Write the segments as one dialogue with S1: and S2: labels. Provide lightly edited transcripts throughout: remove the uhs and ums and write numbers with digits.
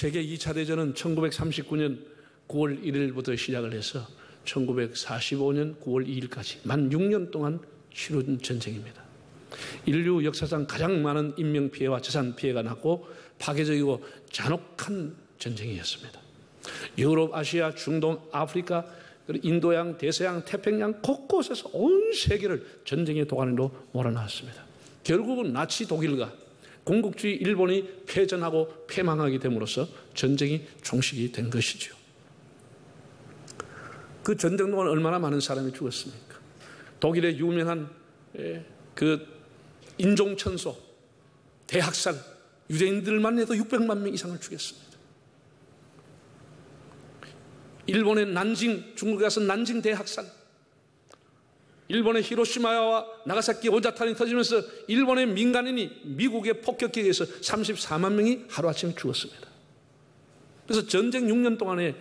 S1: 세계 2차 대전은 1939년 9월 1일부터 시작을 해서 1945년 9월 2일까지 만 6년 동안 치룬 전쟁입니다. 인류 역사상 가장 많은 인명피해와 재산피해가 났고 파괴적이고 잔혹한 전쟁이었습니다. 유럽, 아시아, 중동, 아프리카, 인도양, 대서양, 태평양 곳곳에서 온 세계를 전쟁의 도가니로 몰아넣었습니다. 결국은 나치 독일과 공국주의 일본이 패전하고 패망하게 됨으로써 전쟁이 종식이 된 것이죠. 그 전쟁 동안 얼마나 많은 사람이 죽었습니까? 독일의 유명한 그 인종천소, 대학살, 유대인들만 해도 600만 명 이상을 죽였습니다. 일본의 난징, 중국에 가서 난징 대학살, 일본의 히로시마와 나가사키 원자탄이 터지면서 일본의 민간인이 미국의 폭격기에 의해서 34만 명이 하루아침에 죽었습니다. 그래서 전쟁 6년 동안에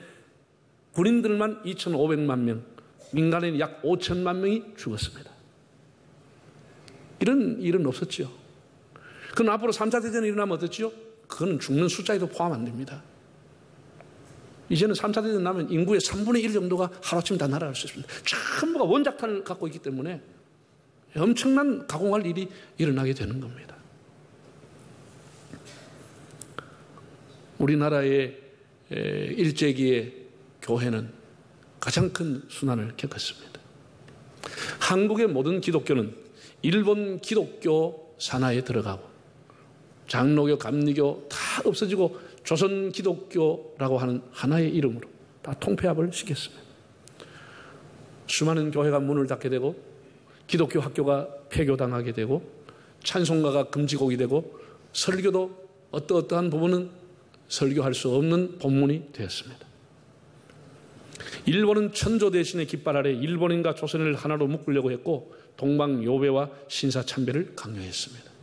S1: 군인들만 2,500만 명, 민간인 약 5천만 명이 죽었습니다. 이런 일은 없었죠. 그럼 앞으로 3차 대전이 일어나면 어떻죠? 그거는 죽는 숫자에도 포함 안 됩니다. 이제는 3차 대전 나면 인구의 3분의 1 정도가 하루아침에 다 날아갈 수 있습니다. 전부가 원자탄을 갖고 있기 때문에 엄청난 가공할 일이 일어나게 되는 겁니다. 우리나라의 일제기의 교회는 가장 큰 순환을 겪었습니다. 한국의 모든 기독교는 일본 기독교 산하에 들어가고 장로교, 감리교 다 없어지고 조선 기독교라고 하는 하나의 이름으로 다 통폐합을 시켰습니다. 수많은 교회가 문을 닫게 되고 기독교 학교가 폐교당하게 되고 찬송가가 금지곡이 되고 설교도 어떠한 부분은 설교할 수 없는 본문이 되었습니다. 일본은 천조 대신의 깃발 아래 일본인과 조선인을 하나로 묶으려고 했고 동방요배와 신사참배를 강요했습니다.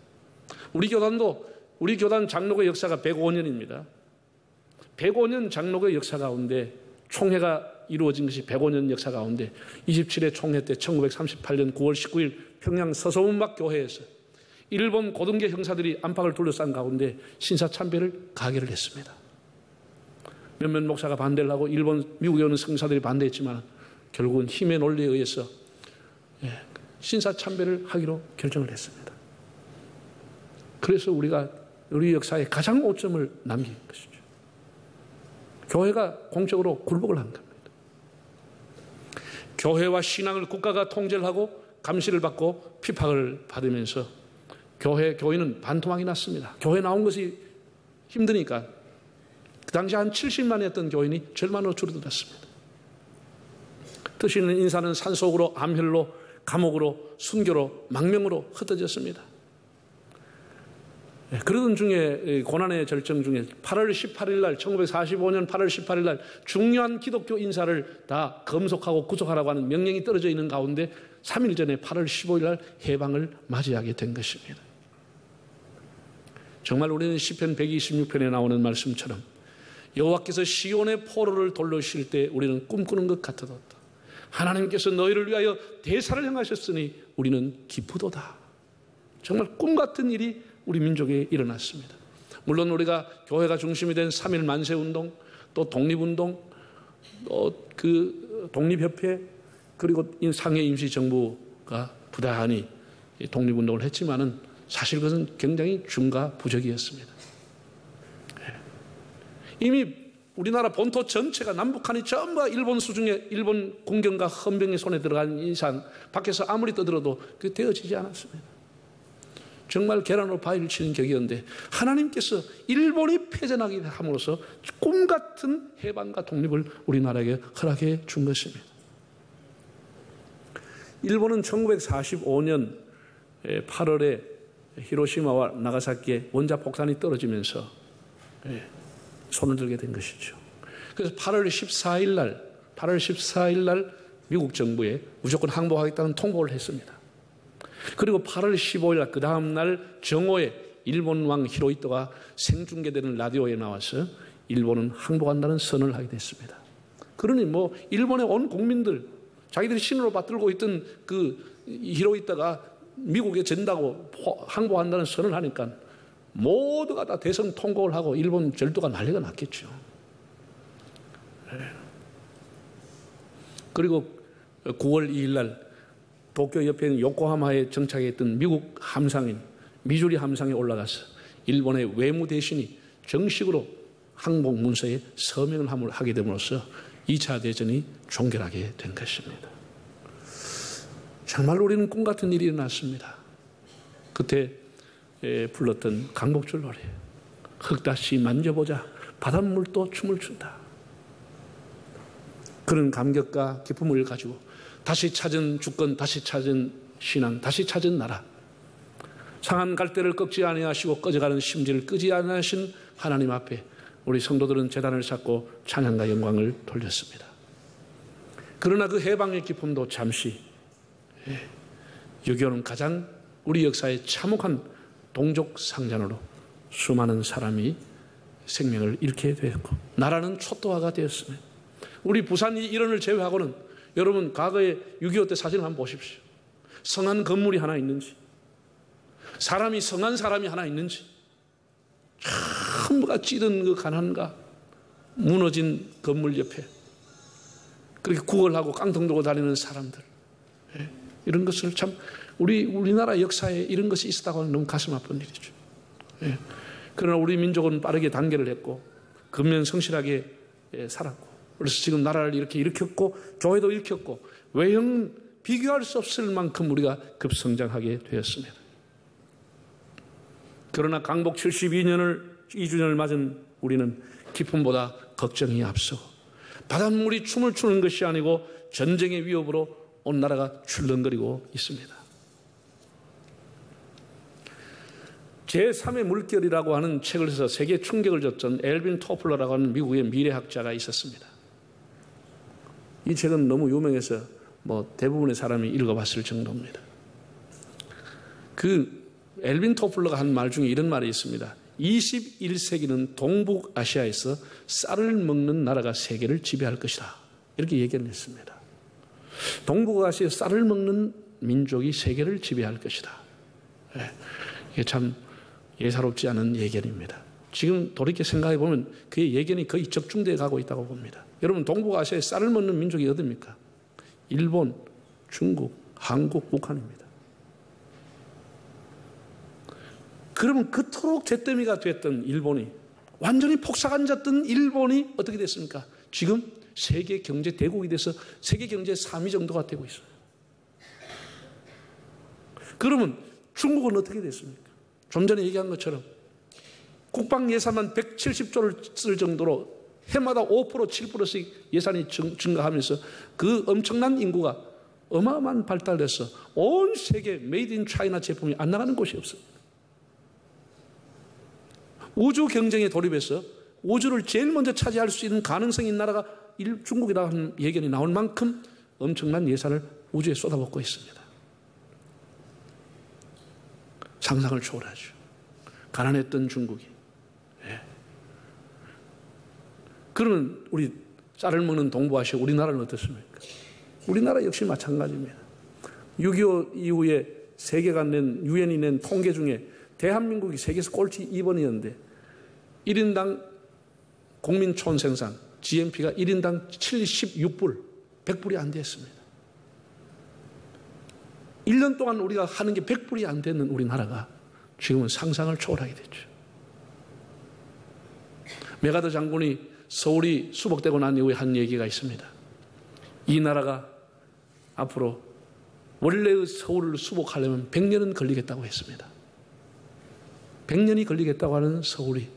S1: 우리 교단 장로교 역사가 105년입니다. 105년 장로교 역사 가운데 총회가 이루어진 것이 105년 역사 가운데 27회 총회 때 1938년 9월 19일 평양 서소문박 교회에서 일본 고등계 형사들이 안팎을 둘러싼 가운데 신사참배를 가결을 했습니다. 몇몇 목사가 반대를 하고 미국에 오는 성사들이 반대했지만 결국은 힘의 논리에 의해서 신사참배를 하기로 결정을 했습니다. 그래서 우리 역사에 가장 오점을 남긴 것이죠. 교회가 공적으로 굴복을 한 겁니다. 교회와 신앙을 국가가 통제를 하고 감시를 받고 핍박을 받으면서 교인은 반토막이 났습니다. 교회 나온 것이 힘드니까 그 당시 한 70만이었던 교인이 절반으로 줄어들었습니다. 뜻 있는 인사는 산속으로, 암혈로, 감옥으로, 순교로, 망명으로 흩어졌습니다. 그러던 중에 고난의 절정 중에 8월 18일 날 1945년 8월 18일 날 중요한 기독교 인사를 다 검속하고 구속하라고 하는 명령이 떨어져 있는 가운데 3일 전에 8월 15일 날 해방을 맞이하게 된 것입니다. 정말 우리는 시편 126편에 나오는 말씀처럼 여호와께서 시온의 포로를 돌려주실 때 우리는 꿈꾸는 것 같아도다. 하나님께서 너희를 위하여 대사를 행하셨으니 우리는 기쁘도다. 정말 꿈같은 일이 우리 민족에 일어났습니다. 물론 우리가 교회가 중심이 된 3.1 만세운동, 또 독립운동, 또 그 독립협회, 그리고 상해 임시정부가 부단히 독립운동을 했지만은 사실 그것은 굉장히 중과부적이었습니다. 이미 우리나라 본토 전체가 남북한이 전부 일본 수중에 일본 군경과 헌병의 손에 들어간 이상 밖에서 아무리 떠들어도 그게 되어지지 않았습니다. 정말 계란으로 바위를 치는 격이었는데 하나님께서 일본이 패전하게 함으로써 꿈같은 해방과 독립을 우리나라에게 허락해 준 것입니다. 일본은 1945년 8월에 히로시마와 나가사키에 원자폭탄이 떨어지면서 손을 들게 된 것이죠. 그래서 8월 14일 날 미국 정부에 무조건 항복하겠다는 통보를 했습니다. 그리고 8월 15일 날 그 다음 날 정오에 일본 왕 히로히토가 생중계되는 라디오에 나와서 일본은 항복한다는 선언을 하게 됐습니다. 그러니 일본의 온 국민들 자기들이 신으로 받들고 있던 그 히로히토가 미국에 전다고 항복한다는 선언을 하니까 모두가 다 대성 통곡을 하고 일본 절도가 난리가 났겠죠. 그리고 9월 2일 날 도쿄 옆에 있는 요코하마에 정착했던 미국 함상인 미주리 함상에 올라가서 일본의 외무 대신이 정식으로 항복 문서에 서명을 하게 됨으로써 2차 대전이 종결하게 된 것입니다. 정말 우리는 꿈 같은 일이 일어났습니다. 그때 불렀던 강복절 노래, 흙다시 만져보자 바닷물도 춤을 춘다. 그런 감격과 기쁨을 가지고 다시 찾은 주권, 다시 찾은 신앙, 다시 찾은 나라, 상한 갈대를 꺾지 아니하시고 꺼져가는 심지를 끄지 아니하신 하나님 앞에 우리 성도들은 제단을 쌓고 찬양과 영광을 돌렸습니다. 그러나 그 해방의 기쁨도 잠시, 6.25는 가장 우리 역사의 참혹한 동족 상잔으로 수많은 사람이 생명을 잃게 되었고 나라는 초토화가 되었습니다. 우리 부산이 일원을 제외하고는 여러분 과거에 6.25 때 사진을 한번 보십시오. 성한 건물이 하나 있는지, 사람이 성한 사람이 하나 있는지, 전부가 찌든 그 가난과 무너진 건물 옆에 그렇게 구걸하고 깡통 들고 다니는 사람들, 이런 것을 참 우리나라 역사에 이런 것이 있었다고 하면 너무 가슴 아픈 일이죠. 그러나 우리 민족은 빠르게 단계를 했고 근면 성실하게 살았고, 그래서 지금 나라를 이렇게 일으켰고 교회도 일으켰고 외형 비교할 수 없을 만큼 우리가 급성장하게 되었습니다. 그러나 강복 72주년을 맞은 우리는 기쁨보다 걱정이 앞서고 바닷물이 춤을 추는 것이 아니고 전쟁의 위협으로 온 나라가 출렁거리고 있습니다. 제3의 물결이라고 하는 책을 써서 세계에 충격을 줬던 엘빈 토플러라고 하는 미국의 미래학자가 있었습니다. 이 책은 너무 유명해서 대부분의 사람이 읽어봤을 정도입니다. 그 엘빈 토플러가 한 말 중에 이런 말이 있습니다. 21세기는 동북아시아에서 쌀을 먹는 나라가 세계를 지배할 것이다. 이렇게 얘기를 했습니다. 동북아시아에서 쌀을 먹는 민족이 세계를 지배할 것이다. 이게 참 예사롭지 않은 예견입니다. 지금 돌이켜 생각해 보면 그의 예견이 거의 적중되어 가고 있다고 봅니다. 여러분, 동북아시아에 쌀을 먹는 민족이 어디입니까? 일본, 중국, 한국, 북한입니다. 그러면 그토록 잿더미가 됐던 일본이, 완전히 폭삭 앉았던 일본이 어떻게 됐습니까? 지금 세계 경제 대국이 돼서 세계 경제 3위 정도가 되고 있어요. 그러면 중국은 어떻게 됐습니까? 좀 전에 얘기한 것처럼 국방 예산만 170조를 쓸 정도로 해마다 5%, 7%씩 예산이 증가하면서 그 엄청난 인구가 어마어마한 발달돼서 온 세계 메이드 인 차이나 제품이 안 나가는 곳이 없습니다. 우주 경쟁에 돌입해서 우주를 제일 먼저 차지할 수 있는 가능성이 있는 나라가 중국이라고 하는 예견이 나올 만큼 엄청난 예산을 우주에 쏟아붓고 있습니다. 상상을 초월하죠. 가난했던 중국이. 그러면 우리 쌀을 먹는 동북아시아 우리나라는 어떻습니까? 우리나라 역시 마찬가지입니다. 6.25 이후에 세계가 낸, 유엔이 낸 통계 중에 대한민국이 세계에서 꼴찌 2번이었는데 1인당 국민 총생산 GNP가 1인당 76불, 100불이 안 됐습니다. 1년 동안 우리가 하는 게 100불이 안 되는 우리나라가 지금은 상상을 초월하게 됐죠. 메가더 장군이 서울이 수복되고 난 이후에 한 얘기가 있습니다. 이 나라가 앞으로 원래의 서울을 수복하려면 100년은 걸리겠다고 했습니다. 100년이 걸리겠다고 하는 서울이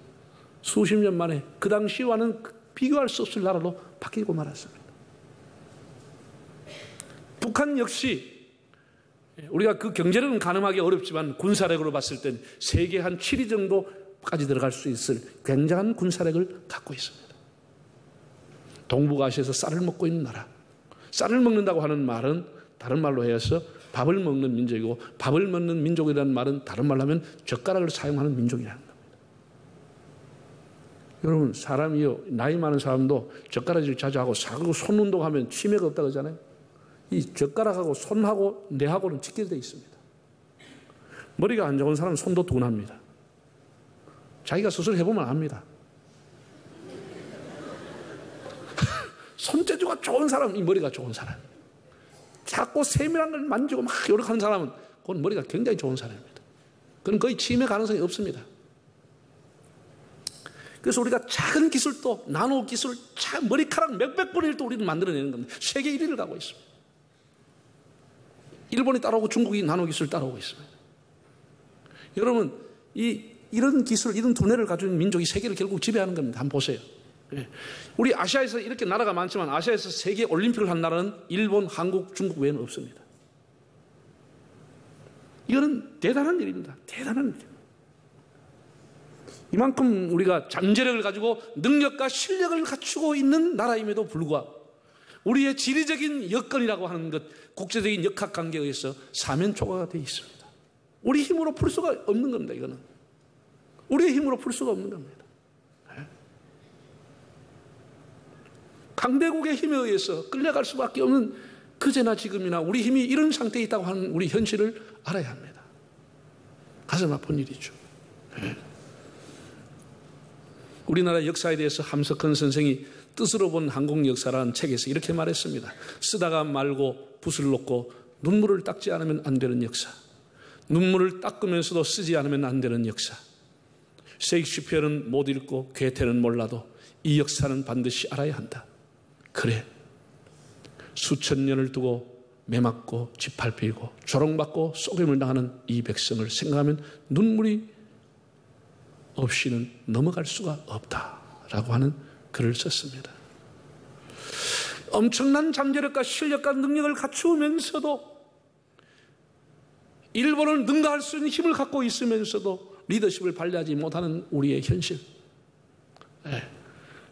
S1: 수십 년 만에 그 당시와는 비교할 수 없을 나라로 바뀌고 말았습니다. 북한 역시 우리가 그 경제력은 가늠하기 어렵지만 군사력으로 봤을 땐 세계 한 7위 정도까지 들어갈 수 있을 굉장한 군사력을 갖고 있습니다. 동북아시아에서 쌀을 먹고 있는 나라. 쌀을 먹는다고 하는 말은 다른 말로 해서 밥을 먹는 민족이고, 밥을 먹는 민족이라는 말은 다른 말로 하면 젓가락을 사용하는 민족이라는 겁니다. 여러분, 사람이요, 나이 많은 사람도 젓가락질 자주 하고 사고 손 운동하면 치매가 없다고 하잖아요. 이 젓가락하고 손하고 뇌하고는 직결되어 있습니다. 머리가 안 좋은 사람은 손도 둔합니다. 자기가 스스로 해보면 압니다. 손재주가 좋은 사람은 이 머리가 좋은 사람. 자꾸 세밀한 걸 만지고 막 요렇게 하는 사람은 그건 머리가 굉장히 좋은 사람입니다. 그건 거의 치매 가능성이 없습니다. 그래서 우리가 작은 기술도 나노 기술, 머리카락 몇백 분의 1도 우리는 만들어내는 겁니다. 세계 1위를 가고 있습니다. 일본이 따라오고 중국이 나노 기술 따라오고 있습니다. 여러분, 이런 기술, 이런 두뇌를 가진 민족이 세계를 결국 지배하는 겁니다. 한번 보세요. 우리 아시아에서 이렇게 나라가 많지만 아시아에서 세계 올림픽을 한 나라는 일본, 한국, 중국 외에는 없습니다. 이거는 대단한 일입니다. 대단한 일. 이만큼 우리가 잠재력을 가지고 능력과 실력을 갖추고 있는 나라임에도 불구하고 우리의 지리적인 여건이라고 하는 것, 국제적인 역학관계에 의해서 사면초가가 되어 있습니다. 우리 힘으로 풀 수가 없는 겁니다. 이거는 우리의 힘으로 풀 수가 없는 겁니다. 강대국의 힘에 의해서 끌려갈 수밖에 없는 그제나 지금이나 우리 힘이 이런 상태에 있다고 하는 우리 현실을 알아야 합니다. 가슴 아픈 일이죠. 우리나라 역사에 대해서 함석헌 선생이 뜻으로 본 한국 역사라는 책에서 이렇게 말했습니다. 쓰다가 말고 붓을 놓고 눈물을 닦지 않으면 안 되는 역사. 눈물을 닦으면서도 쓰지 않으면 안 되는 역사. 셰익스피어는 못 읽고 괴테는 몰라도 이 역사는 반드시 알아야 한다. 그래, 수천 년을 두고 매맞고 짓밟히고 조롱받고 속임을 당하는 이 백성을 생각하면 눈물이 없이는 넘어갈 수가 없다라고 하는 글을 썼습니다. 엄청난 잠재력과 실력과 능력을 갖추면서도 일본을 능가할 수 있는 힘을 갖고 있으면서도 리더십을 발휘하지 못하는 우리의 현실.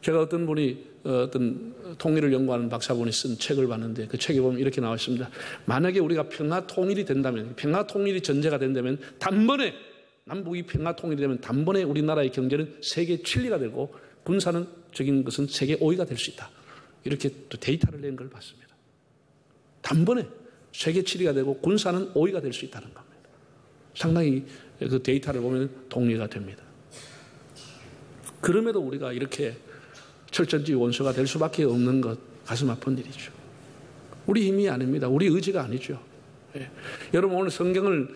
S1: 제가 어떤 분이 어떤 통일을 연구하는 박사분이 쓴 책을 봤는데 그 책에 보면 이렇게 나와 있습니다. 만약에 우리가 평화 통일이 된다면, 평화 통일이 전제가 된다면 단번에 남북이 평화 통일이 되면 단번에 우리나라의 경제는 세계 7위가 되고 군사적인 것은 세계 5위가 될 수 있다. 이렇게 또 데이터를 낸 걸 봤습니다. 단번에 세계 7위가 되고 군사는 5위가 될 수 있다는 겁니다. 상당히 그 데이터를 보면 동의가 됩니다. 그럼에도 우리가 이렇게 철전지 원수가 될 수밖에 없는 것, 가슴 아픈 일이죠. 우리 힘이 아닙니다. 우리 의지가 아니죠. 여러분, 오늘 성경을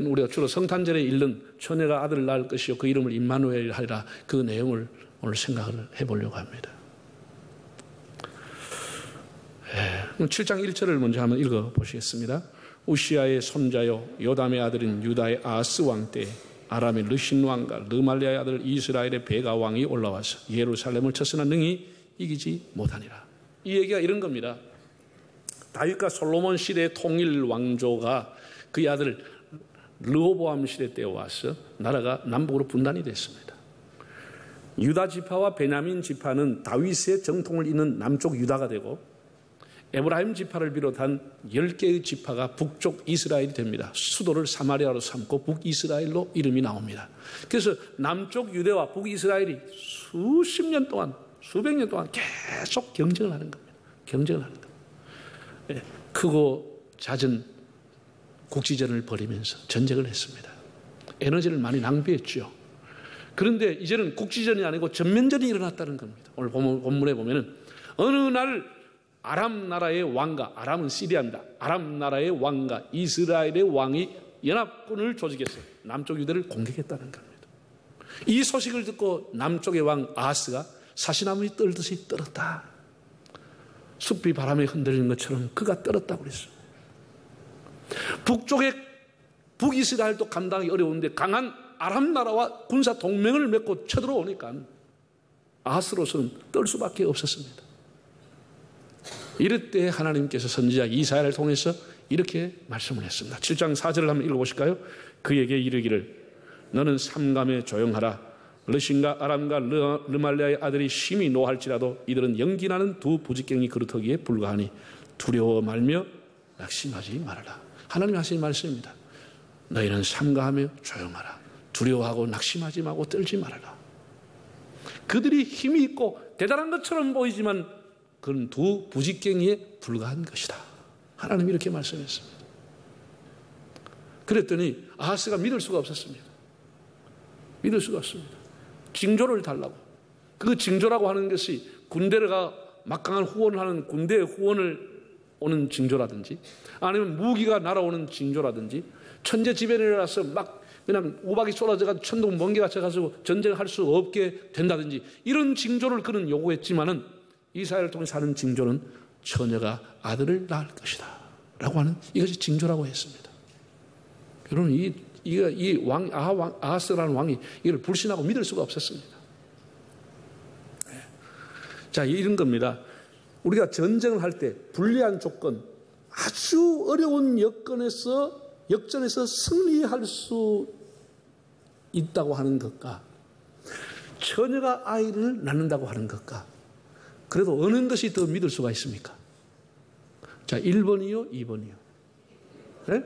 S1: 우리가 주로 성탄절에 읽는 처녀가 아들을 낳을 것이요 그 이름을 임마누엘 하리라, 그 내용을 오늘 생각을 해보려고 합니다. 7장 1절을 먼저 한번 읽어보시겠습니다. 우시아의 손자요 요담의 아들인 유다의 아하스 왕 때 아람의 르신 왕과 르말리아의 아들 이스라엘의 베가 왕이 올라와서 예루살렘을 쳤으나 능히 이기지 못하니라. 이 얘기가 이런 겁니다. 다윗과 솔로몬 시대의 통일 왕조가 그의 아들 르호보암 시대 때 와서 나라가 남북으로 분단이 됐습니다. 유다 지파와 베냐민 지파는 다윗의 정통을 잇는 남쪽 유다가 되고 에브라임 지파를 비롯한 10개의 지파가 북쪽 이스라엘이 됩니다. 수도를 사마리아로 삼고 북이스라엘로 이름이 나옵니다. 그래서 남쪽 유대와 북이스라엘이 수십 년 동안, 수백 년 동안 계속 경쟁을 하는 겁니다. 경쟁을 하는 겁니다. 크고 잦은 국지전을 벌이면서 전쟁을 했습니다. 에너지를 많이 낭비했죠. 그런데 이제는 국지전이 아니고 전면전이 일어났다는 겁니다. 오늘 본문에 보면은 어느 날 아람 나라의 왕과, 아람은 시리아입니다. 아람 나라의 왕과 이스라엘의 왕이 연합군을 조직해서 남쪽 유대를 공격했다는 겁니다. 이 소식을 듣고 남쪽의 왕 아하스가 사시나무에 떨듯이 떨었다. 숲이 바람에 흔들리는 것처럼 그가 떨었다고 그랬어요. 북쪽의 북이스라엘도 감당하기 어려운데 강한 아람 나라와 군사 동맹을 맺고 쳐들어오니까 아하스로서는 떨 수밖에 없었습니다. 이럴 때 하나님께서 선지자 이사야를 통해서 이렇게 말씀을 했습니다. 7장 4절을 한번 읽어보실까요? 그에게 이르기를 너는 삼감에 조용하라. 르신과 아람과 르말리아의 아들이 심히 노할지라도 이들은 연기나는 두 부직갱이 그루터기에 불과하니 두려워 말며 낙심하지 말아라. 하나님 하신 말씀입니다. 너희는 삼가하며 조용하라. 두려워하고 낙심하지 말고 떨지 말아라. 그들이 힘이 있고 대단한 것처럼 보이지만 그건 두 부직갱이에 불과한 것이다. 하나님이 이렇게 말씀했습니다. 그랬더니 아하스가 믿을 수가 없었습니다. 믿을 수가 없습니다. 징조를 달라고. 그 징조라고 하는 것이 군대가 막강한 후원을 하는 군대의 후원을 오는 징조라든지, 아니면 무기가 날아오는 징조라든지, 천재지변이 일어나서 막 그냥 우박이 쏟아져가지고 천둥 번개가 쳐가지고 전쟁할 수 없게 된다든지, 이런 징조를 그는 요구했지만은 이사야를 통해서 하는 징조는 처녀가 아들을 낳을 것이다 라고 하는, 이것이 징조라고 했습니다. 여러분, 아하스라는 왕이 이걸 불신하고 믿을 수가 없었습니다. 자, 이런 겁니다. 우리가 전쟁을 할 때 불리한 조건, 아주 어려운 역전에서 승리할 수 있다고 하는 것과 처녀가 아이를 낳는다고 하는 것과, 그래도 어느 것이 더 믿을 수가 있습니까? 자, 1번이요, 2번이요. 네?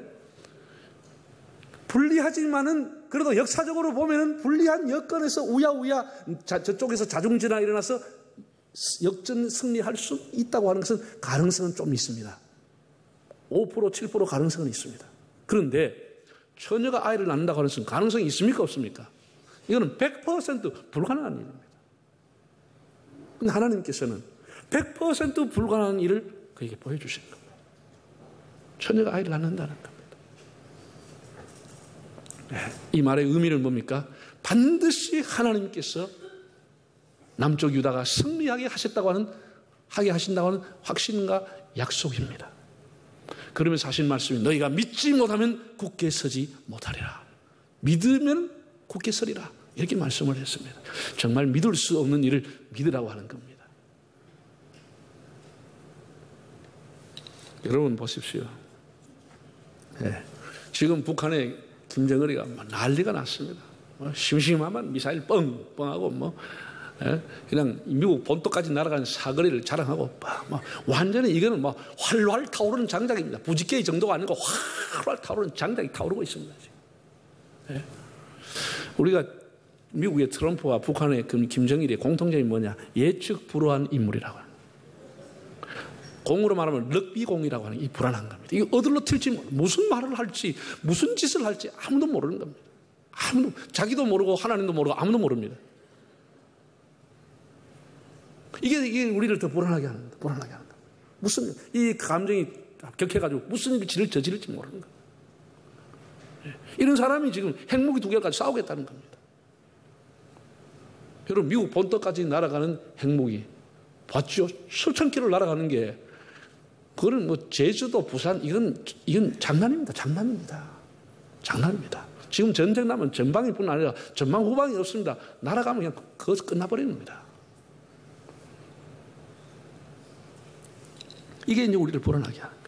S1: 불리하지만은 그래도 역사적으로 보면은 불리한 여건에서 우야우야 저쪽에서 자중진화 일어나서 역전 승리할 수 있다고 하는 것은 가능성은 좀 있습니다. 5%, 7% 가능성은 있습니다. 그런데 처녀가 아이를 낳는다고 하는 것은 가능성이 있습니까? 없습니까? 이거는 100% 불가능한 일입니다. 근데 하나님께서는 100% 불가능한 일을 그에게 보여주시는 겁니다. 처녀가 아이를 낳는다는 겁니다. 이 말의 의미는 뭡니까? 반드시 하나님께서 남쪽 유다가 승리하게 하신다고 하는 확신과 약속입니다. 그러면서 하신 말씀이, 너희가 믿지 못하면 굳게 서지 못하리라. 믿으면 굳게 서리라. 이렇게 말씀을 했습니다. 정말 믿을 수 없는 일을 믿으라고 하는 겁니다. 여러분 보십시오. 네. 지금 북한의 김정은이가 난리가 났습니다. 심심하면 미사일 뻥뻥하고 그냥 미국 본토까지 날아가는 사거리를 자랑하고 완전히 이거는 활활 타오르는 장작입니다. 부지게이 정도가 아니고 활활 타오르는 장작이 타오르고 있습니다. 네. 우리가 미국의 트럼프와 북한의 김정일의 공통점이 뭐냐? 예측 불허한 인물이라고 합니다. 공으로 말하면 럭비공이라고 하는 이 불안한 겁니다. 이게 어디로 튈지, 무슨 말을 할지, 무슨 짓을 할지 아무도 모르는 겁니다. 자기도 모르고 하나님도 모르고 아무도 모릅니다. 이게 우리를 더 불안하게 하는 겁니다. 불안하게 하는 겁니다. 무슨 이 감정이 격해가지고 무슨 일을 저지를지 모르는 겁니다. 이런 사람이 지금 핵무기 2개까지 싸우겠다는 겁니다. 여러분, 미국 본토까지 날아가는 핵무기 봤죠? 수천 킬로 날아가는 게, 그거는 제주도, 부산, 이건 장난입니다. 장난입니다. 지금 전쟁 나면 전방일 뿐 아니라 전방 후방이 없습니다. 날아가면 그냥 거기서 끝나버리는 겁니다. 이게 이제 우리를 불안하게 하는 거예요.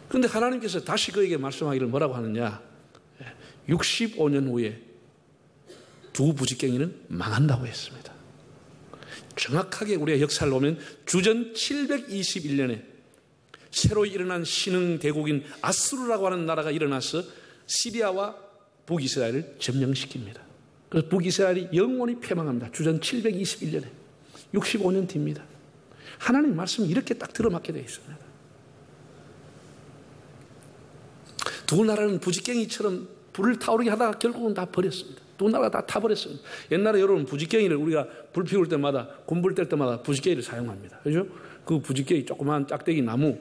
S1: 그런데 하나님께서 다시 그에게 말씀하기를 뭐라고 하느냐? 65년 후에 두 부지깽이는 망한다고 했습니다. 정확하게 우리가 역사를 보면 주전 721년에 새로 일어난 신흥 대국인 아수르라고 하는 나라가 일어나서 시리아와 북이스라엘을 점령시킵니다. 그래서 북이스라엘이 영원히 패망합니다. 주전 721년에 65년 뒤입니다. 하나님 말씀이 이렇게 딱 들어맞게 되어 있습니다. 두 나라는 부지깽이처럼 불을 타오르게 하다가 결국은 다 버렸습니다. 두 나라가 다 타버렸습니다. 옛날에 여러분 부지깽이를 우리가 불 피울 때마다, 군불 뗄 때마다 부지깽이를 사용합니다. 그죠? 그 부지깽이 조그만 짝대기 나무,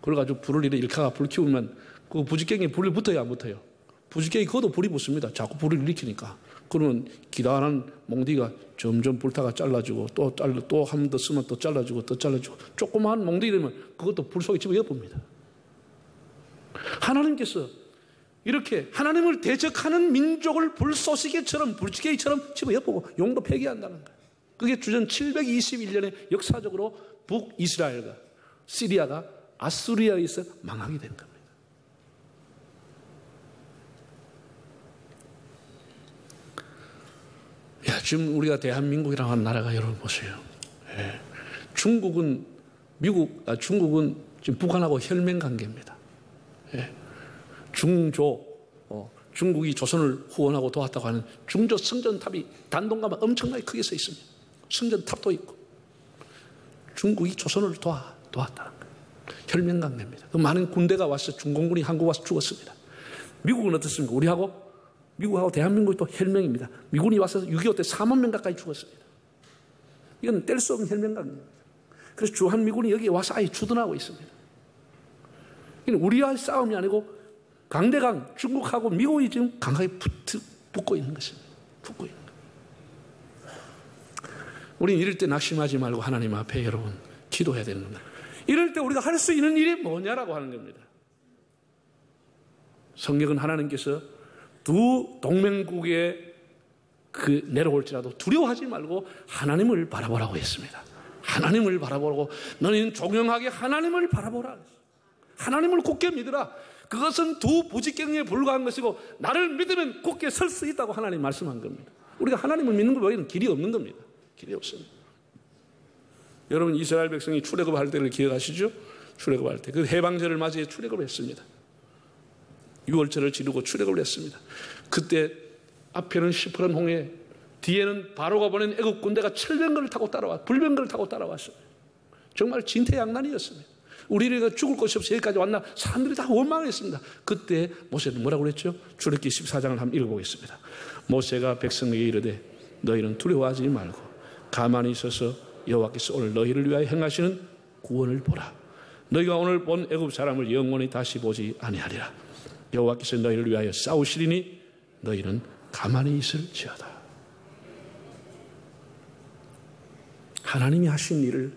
S1: 그래가지고 불을 이렇게 일카가 불 키우면 그 부지깽이에 불이 붙어요, 안 붙어요? 부지깽이 그것도 불이 붙습니다. 자꾸 불을 일으키니까. 그러면 기다란 몽디가 점점 불타가 잘라지고 또 한 번 더 쓰면 또 잘라지고 또 잘라지고, 조그마한 몽디 되면 그것도 불 속에 집어넣습니다. 하나님께서 이렇게 하나님을 대적하는 민족을 불쏘시개처럼, 불지게이처럼 집어엿보고 용도 폐기한다는 거예요. 그게 주전 721년에 역사적으로 북이스라엘과 시리아가 아수리아에 있어 망하게 된 겁니다. 지금 우리가 대한민국이라고 하는 나라가 여러분 보세요. 중국은 지금 북한하고 혈맹 관계입니다. 중국이 조선을 후원하고 도왔다고 하는 중조 성전탑이 단동가만 엄청나게 크게 서 있습니다. 성전탑도 있고. 중국이 조선을 도왔다는 거예요. 혈맹 관계입니다. 많은 군대가 와서 중공군이 한국 와서 죽었습니다. 미국은 어떻습니까? 우리하고 미국하고 대한민국이 또 혈맹입니다. 미군이 와서 6.25 때 4만 명 가까이 죽었습니다. 이건 뗄 수 없는 혈맹관계입니다. 그래서 주한미군이 여기에 와서 아예 주둔하고 있습니다. 이건 우리와의 싸움이 아니고 강대강 중국하고 미국이 지금 강하게 붙고 있는 것입니다. 붙고 있는 거예요. 우리는 이럴 때 낙심하지 말고 하나님 앞에 여러분 기도해야 되는 겁니다. 이럴 때 우리가 할 수 있는 일이 뭐냐라고 하는 겁니다. 성경은 하나님께서 두 동맹국에 내려올지라도 두려워하지 말고 하나님을 바라보라고 했습니다. 하나님을 바라보라고. 너희는 종영하게 하나님을 바라보라. 하나님을 굳게 믿으라. 그것은 두 부직경에 불과한 것이고 나를 믿으면 굳게 설 수 있다고 하나님 말씀한 겁니다. 우리가 하나님을 믿는 것 외에는 길이 없는 겁니다. 길이 없습니다. 여러분 이스라엘 백성이 출애굽할 때를 기억하시죠? 출애굽할 때 그 해방절을 맞이해 출애굽을 했습니다. 6월절을 지르고 출애굽을 했습니다. 그때 앞에는 시퍼런 홍해, 뒤에는 바로가 보낸 애국 군대가 철병거를 타고 불병거를 타고 따라왔어요. 정말 진퇴양난이었습니다. 우리가 죽을 곳이 없어 여기까지 왔나? 사람들이 다 원망했습니다. 그때 모세는 뭐라고 그랬죠? 출애굽기 14장을 한번 읽어보겠습니다. 모세가 백성에게 이르되 너희는 두려워하지 말고 가만히 있어서 여호와께서 오늘 너희를 위하여 행하시는 구원을 보라. 너희가 오늘 본 애굽 사람을 영원히 다시 보지 아니하리라. 여호와께서 너희를 위하여 싸우시리니 너희는 가만히 있을지어다. 하나님이 하신 일을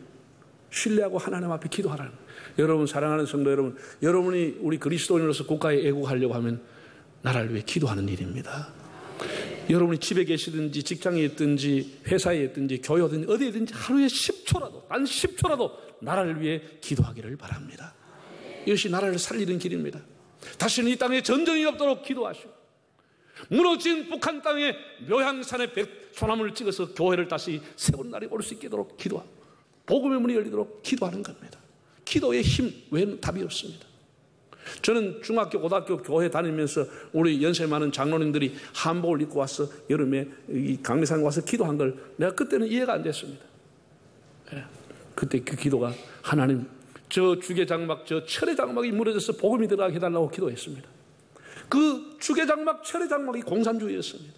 S1: 신뢰하고 하나님 앞에 기도하라는 거예요. 여러분 사랑하는 성도 여러분, 여러분이 우리 그리스도인으로서 국가에 애국하려고 하면 나라를 위해 기도하는 일입니다. 여러분이 집에 계시든지 직장에 있든지 회사에 있든지 교회든지 어디에 있든지 하루에 10초라도 단 10초라도 나라를 위해 기도하기를 바랍니다. 이것이 나라를 살리는 길입니다. 다시는 이 땅에 전쟁이 없도록 기도하시고 무너진 북한 땅에 묘향산에 소나무를 찍어서 교회를 다시 세우는 날이 올 수 있도록 기도하고 복음의 문이 열리도록 기도하는 겁니다. 기도의 힘 외에는 답이 없습니다. 저는 중학교, 고등학교 교회 다니면서 우리 연세 많은 장로님들이 한복을 입고 와서 여름에 이 강리산에 와서 기도한 걸 내가 그때는 이해가 안 됐습니다. 그때 그 기도가 하나님 저 주계장막 저 철의장막이 무너져서 복음이 들어가게 해달라고 기도했습니다. 그 주계장막 철의장막이 공산주의였습니다.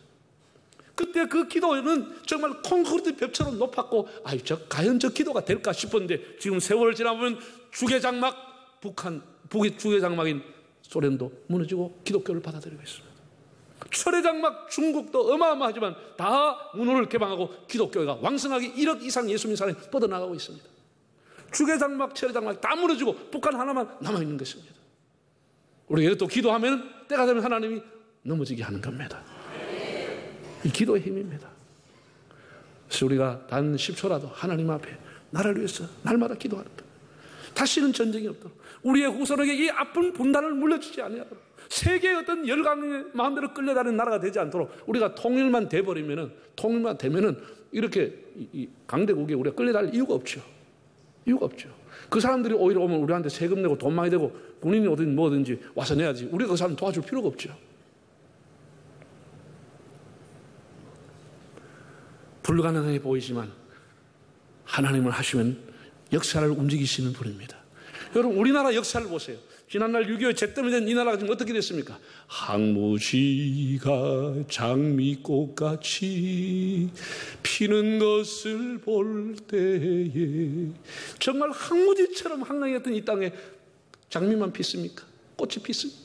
S1: 그때 그 기도는 정말 콘크리트 벽처럼 높았고 과연 저 기도가 될까 싶었는데 지금 세월을 지나보면 주계장막 북의 주계장막인 소련도 무너지고 기독교를 받아들이고 있습니다. 철의장막 중국도 어마어마하지만 다 문호를 개방하고 기독교가 왕성하게 1억 이상 예수 믿는 사람이 뻗어나가고 있습니다. 주계장막 철의장막이 다 무너지고 북한 하나만 남아있는 것입니다. 우리가 또 기도하면 때가 되면 하나님이 넘어지게 하는 겁니다. 이 기도의 힘입니다. 그래서 우리가 단 10초라도 하나님 앞에 나를 위해서 날마다 기도하는 것. 다시는 전쟁이 없도록 우리의 후손에게 이 아픈 분단을 물려주지 아니하도록 세계의 어떤 열강의 마음대로 끌려다니는 나라가 되지 않도록 우리가 통일만 되면은 이렇게 이 강대국에 우리가 끌려다닐 이유가 없죠. 이유가 없죠. 그 사람들이 오히려 오면 우리한테 세금 내고 돈 많이 되고 군인이 어딘 뭐든지 와서 내야지 우리가 그 사람 도와줄 필요가 없죠. 불가능해 보이지만 하나님을 하시면 역사를 움직이시는 분입니다. 여러분 우리나라 역사를 보세요. 지난날 6.25 잿더미 된 이 나라가 지금 어떻게 됐습니까? 항무지가 장미꽃같이 피는 것을 볼 때에 정말 항무지처럼 황량했던 이 땅에 장미만 피습니까? 꽃이 피습니까?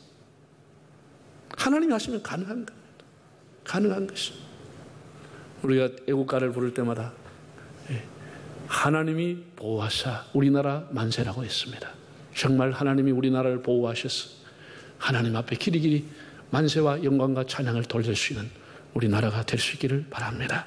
S1: 하나님이 하시면 가능한 겁니다. 가능한 것입니다. 우리가 애국가를 부를 때마다 하나님이 보호하사 우리나라 만세라고 했습니다. 정말 하나님이 우리나라를 보호하셔서 하나님 앞에 길이길이 만세와 영광과 찬양을 돌릴 수 있는 우리나라가 될 수 있기를 바랍니다.